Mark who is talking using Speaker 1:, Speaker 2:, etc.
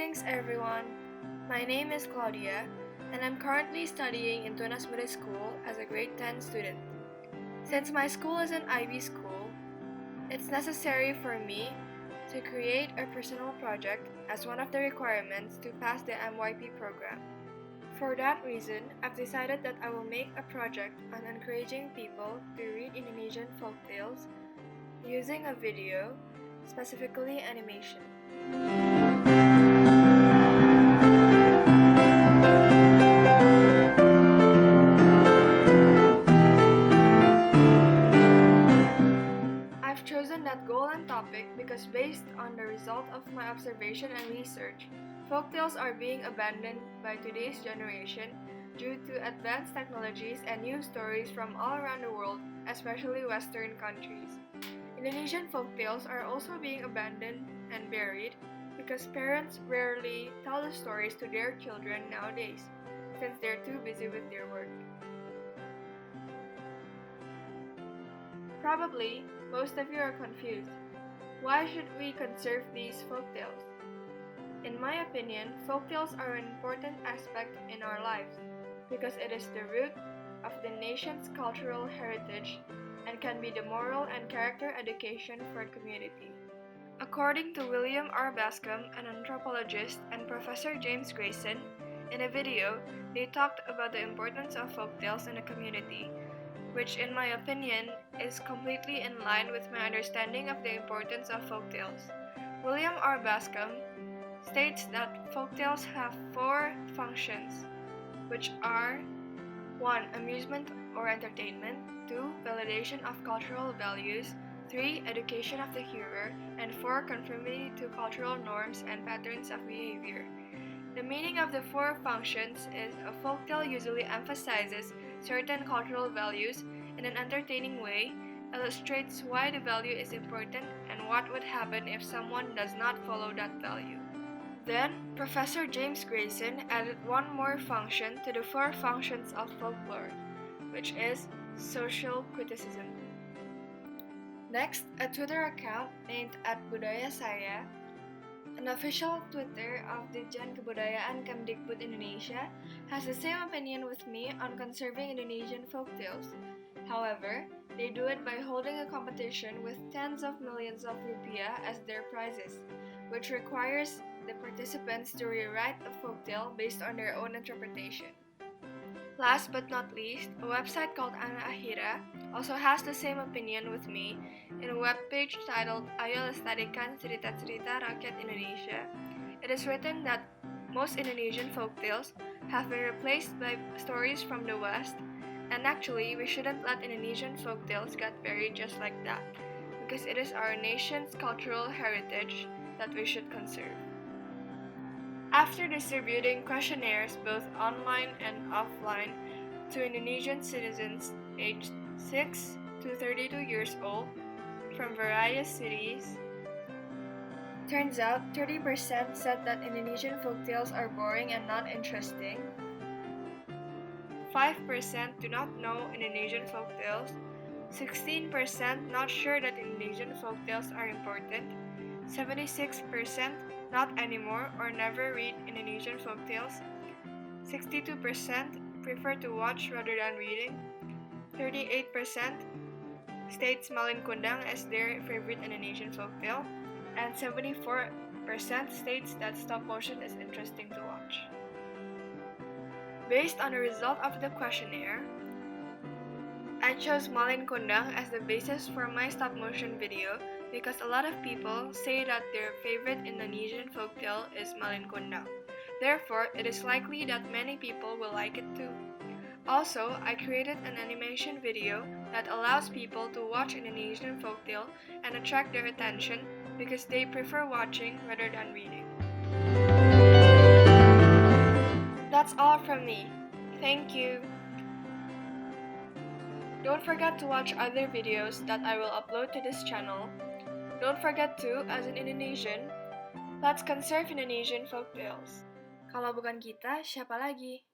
Speaker 1: Greetings everyone, my name is Claudia and I'm currently studying in Tunas Middle School as a grade 10 student. Since my school is an IB school, it's necessary for me to create a personal project as one of the requirements to pass the MYP program. For that reason, I've decided that I will make a project on encouraging people to read Indonesian folktales using a video, specifically animation. I've chosen that goal and topic because based on the result of my observation and research, folktales are being abandoned by today's generation due to advanced technologies and news stories from all around the world, especially Western countries. Indonesian folktales are also being abandoned and buried because parents rarely tell the stories to their children nowadays, since they're too busy with their work. Probably, most of you are confused. Why should we conserve these folktales? In my opinion, folktales are an important aspect in our lives because it is the root of the nation's cultural heritage and can be the moral and character education for a community. According to William R. Bascom, an anthropologist, and Professor James Grayson, in a video, they talked about the importance of folktales in a community, which in my opinion is completely in line with my understanding of the importance of folktales. William R. Bascom states that folktales have 4 functions, which are 1. Amusement or entertainment, 2. Validation of cultural values, 3. Education of the hearer, and 4. Conformity to cultural norms and patterns of behavior. The meaning of the 4 functions is a folktale usually emphasizes certain cultural values in an entertaining way, illustrates why the value is important and what would happen if someone does not follow that value. Then, Professor James Grayson added one more function to the 4 functions of folklore, which is social criticism. Next, a Twitter account named @budayasaya, an official Twitter of Ditjen Kebudayaan Kemdikbud Indonesia, has the same opinion with me on conserving Indonesian folktales. However, they do it by holding a competition with tens of millions of rupiah as their prizes, which requires the participants to rewrite a folktale based on their own interpretation. Last but not least, a website called Ana Akhira also has the same opinion with me in a webpage titled Ayo Lestarikan Cerita-Cerita Rakyat Indonesia. It is written that most Indonesian folktales have been replaced by stories from the West, and actually we shouldn't let Indonesian folktales get buried just like that, because it is our nation's cultural heritage that we should conserve. After distributing questionnaires both online and offline to Indonesian citizens aged 6 to 32 years old from various cities, turns out 30% said that Indonesian folktales are boring and not interesting, 5% do not know Indonesian folktales, 16% not sure that Indonesian folktales are important, 76% not anymore or never read Indonesian folktales, 62% prefer to watch rather than reading, 38% states Malin Kundang as their favorite Indonesian folktale, and 74% states that stop motion is interesting to watch. Based on the result of the questionnaire, I chose Malin Kundang as the basis for my stop motion video because a lot of people say that their favorite Indonesian folktale is Malin Kundang. Therefore, it is likely that many people will like it too. Also, I created an animation video that allows people to watch Indonesian folktale and attract their attention because they prefer watching rather than reading. That's all from me. Thank you. Don't forget to watch other videos that I will upload to this channel. Don't forget to, as an Indonesian, let's conserve Indonesian folktales. Kalau bukan kita, siapa lagi?